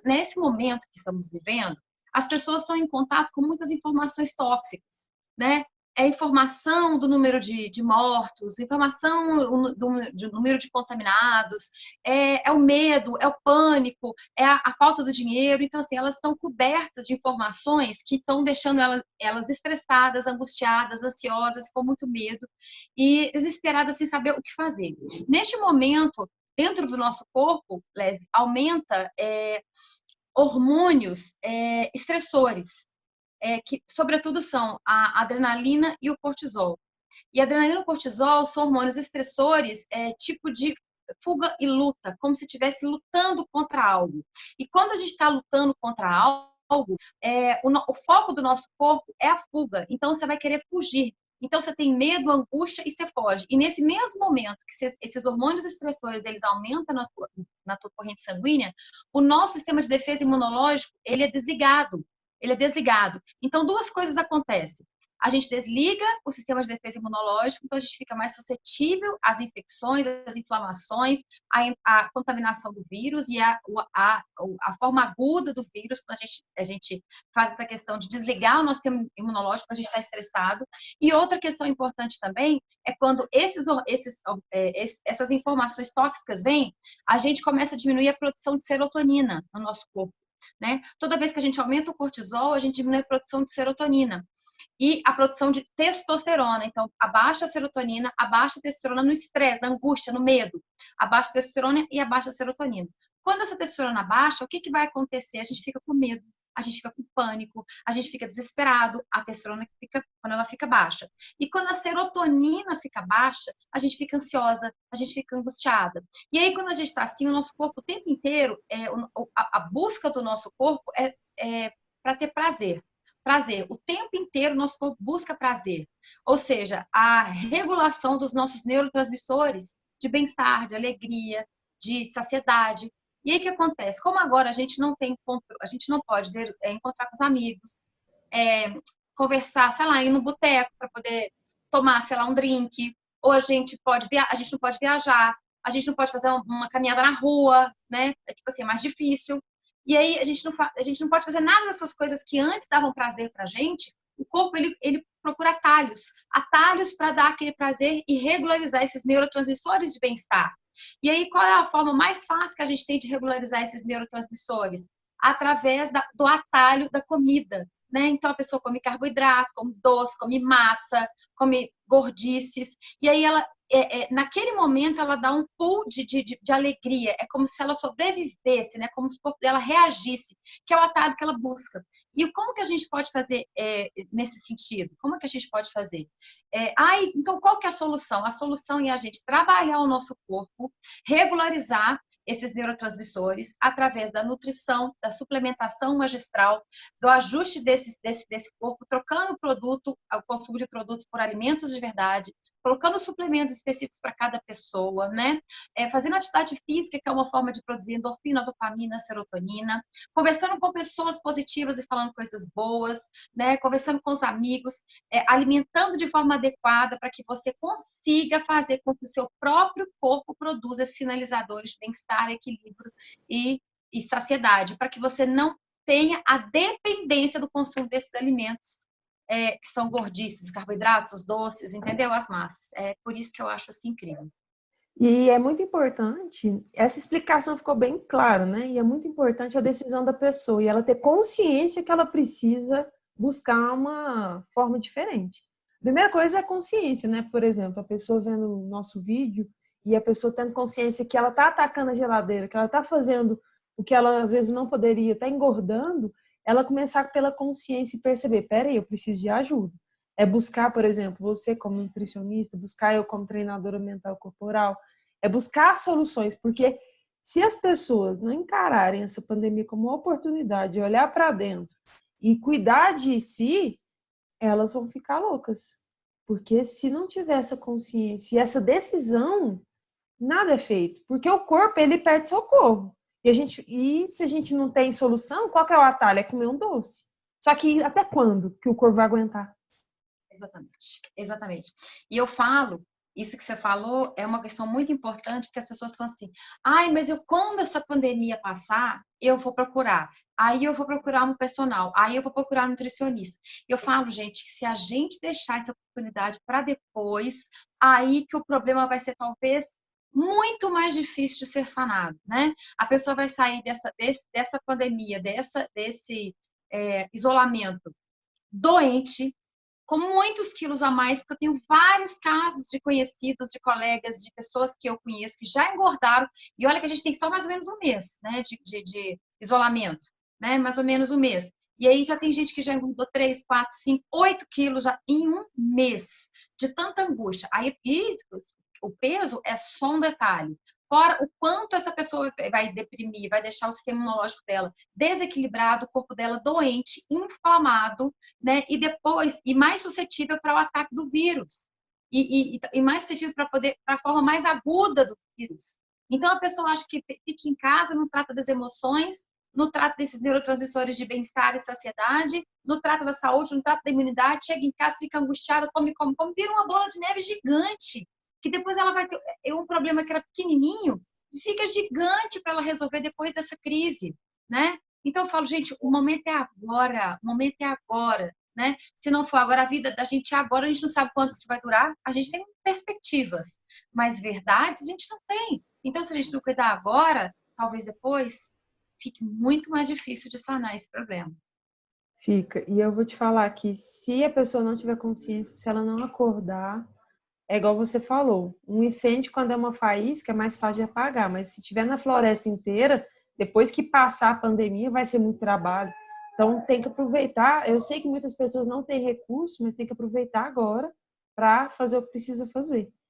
nesse momento que estamos vivendo, as pessoas estão em contato com muitas informações tóxicas, né? É informação do número de mortos, informação do número de contaminados, é o medo, é o pânico, é a falta do dinheiro. Então, assim, elas estão cobertas de informações que estão deixando elas estressadas, angustiadas, ansiosas, com muito medo e desesperadas sem saber o que fazer. Neste momento, dentro do nosso corpo, Leslie, aumenta hormônios estressores, que, sobretudo, são a adrenalina e o cortisol. E a adrenalina e o cortisol são hormônios estressores, tipo de fuga e luta, como se estivesse lutando contra algo. E quando a gente está lutando contra algo, o foco do nosso corpo é a fuga. Então, você vai querer fugir. Então, você tem medo, angústia e você foge. E nesse mesmo momento que esses hormônios estressores eles aumentam na tua corrente sanguínea, o nosso sistema de defesa imunológico ele é desligado. Ele é desligado. Então, duas coisas acontecem. A gente desliga o sistema de defesa imunológico, então a gente fica mais suscetível às infecções, às inflamações, à contaminação do vírus e a forma aguda do vírus, quando a gente faz essa questão de desligar o nosso sistema imunológico, quando a gente está estressado. E outra questão importante também é quando essas informações tóxicas vêm, a gente começa a diminuir a produção de serotonina no nosso corpo. Né? Toda vez que a gente aumenta o cortisol, a gente diminui a produção de serotonina e a produção de testosterona. Então, abaixa a serotonina, abaixa a testosterona no estresse, na angústia, no medo. Abaixa a testosterona e abaixa a serotonina. Quando essa testosterona baixa, o que vai acontecer? A gente fica com medo, a gente fica com pânico, a gente fica desesperado, a testosterona quando ela fica baixa. E quando a serotonina fica baixa, a gente fica ansiosa, a gente fica angustiada. E aí, quando a gente está assim, o nosso corpo o tempo inteiro, a busca do nosso corpo é para ter prazer. Prazer. O tempo inteiro, nosso corpo busca prazer. Ou seja, a regulação dos nossos neurotransmissores de bem-estar, de alegria, de saciedade. E aí o que acontece? Como agora a gente não tem controle, a gente não pode encontrar com os amigos, conversar, sei lá, ir no boteco para poder tomar, sei lá, um drink, ou a gente não pode viajar, a gente não pode fazer uma caminhada na rua, né? É tipo assim, é mais difícil. E aí a gente não pode fazer nada dessas coisas que antes davam prazer pra gente. O corpo ele procura atalhos para dar aquele prazer e regularizar esses neurotransmissores de bem-estar. E aí, qual é a forma mais fácil que a gente tem de regularizar esses neurotransmissores? Através do atalho da comida, né? Então, a pessoa come carboidrato, come doce, come massa, come gordices, e aí naquele momento ela dá um pulo de alegria, é como se ela sobrevivesse, né? Como se o corpo dela reagisse, que é o atalho que ela busca. E como que a gente pode fazer nesse sentido? Como que a gente pode fazer? Então, qual que é a solução? A solução é a gente trabalhar o nosso corpo, regularizar esses neurotransmissores através da nutrição, da suplementação magistral, do ajuste desse corpo, trocando o consumo de produtos por alimentos de verdade, colocando suplementos específicos para cada pessoa, né? Fazendo atividade física, que é uma forma de produzir endorfina, dopamina, serotonina, conversando com pessoas positivas e falando coisas boas, né? Conversando com os amigos, alimentando de forma adequada para que você consiga fazer com que o seu próprio corpo produza sinalizadores de bem-estar, equilíbrio e saciedade, para que você não tenha a dependência do consumo desses alimentos que são gordices, carboidratos, os doces, entendeu? As massas. É por isso que eu acho assim incrível. E é muito importante, essa explicação ficou bem clara, né? E é muito importante a decisão da pessoa e ela ter consciência que ela precisa buscar uma forma diferente. A primeira coisa é a consciência, né? Por exemplo, a pessoa vendo o nosso vídeo e a pessoa tendo consciência que ela está atacando a geladeira, que ela está fazendo o que ela às vezes não poderia, está engordando, ela começar pela consciência e perceber, peraí, eu preciso de ajuda. É buscar, por exemplo, você como nutricionista, buscar eu como treinadora mental corporal, é buscar soluções, porque se as pessoas não encararem essa pandemia como uma oportunidade, olhar para dentro e cuidar de si, elas vão ficar loucas. Porque se não tiver essa consciência e essa decisão, nada é feito. Porque o corpo, ele pede socorro. E se a gente não tem solução, qual que é o atalho? É comer um doce. Só que até quando que o corpo vai aguentar? Exatamente, exatamente. E eu falo Isso que você falou é uma questão muito importante, porque as pessoas estão assim, ai, mas quando essa pandemia passar, eu vou procurar. Aí eu vou procurar um personal, aí eu vou procurar um nutricionista. Eu falo, gente, que se a gente deixar essa oportunidade para depois, aí que o problema vai ser talvez muito mais difícil de ser sanado, né? A pessoa vai sair dessa pandemia, desse isolamento doente, com muitos quilos a mais, porque eu tenho vários casos de conhecidos, de colegas, de pessoas que eu conheço que já engordaram, e olha que a gente tem só mais ou menos um mês, né, de isolamento, né, mais ou menos um mês. E aí já tem gente que já engordou 3, 4, 5, 8 quilos já em um mês, de tanta angústia. Aí, e o peso é só um detalhe. Fora o quanto essa pessoa vai deprimir, vai deixar o sistema imunológico dela desequilibrado, o corpo dela doente, inflamado, né? E depois, e mais suscetível para o ataque do vírus. E mais suscetível para a forma mais aguda do vírus. Então, a pessoa acha que fica em casa, não trata das emoções, não trata desses neurotransmissores de bem-estar e saciedade, não trata da saúde, não trata da imunidade, chega em casa, fica angustiada, come, vira uma bola de neve gigante, que depois ela vai ter um problema que era pequenininho, fica gigante para ela resolver depois dessa crise, né? Então eu falo, gente, o momento é agora, o momento é agora, né? Se não for agora, a vida da gente é agora, a gente não sabe quanto isso vai durar, a gente tem perspectivas, mas verdades a gente não tem. Então, se a gente não cuidar agora, talvez depois fique muito mais difícil de sanar esse problema. Fica. E eu vou te falar que se a pessoa não tiver consciência, se ela não acordar, é igual você falou, um incêndio quando é uma faísca é mais fácil de apagar, mas se tiver na floresta inteira, depois que passar a pandemia vai ser muito trabalho. Então tem que aproveitar. Eu sei que muitas pessoas não têm recurso, mas tem que aproveitar agora para fazer o que precisa fazer.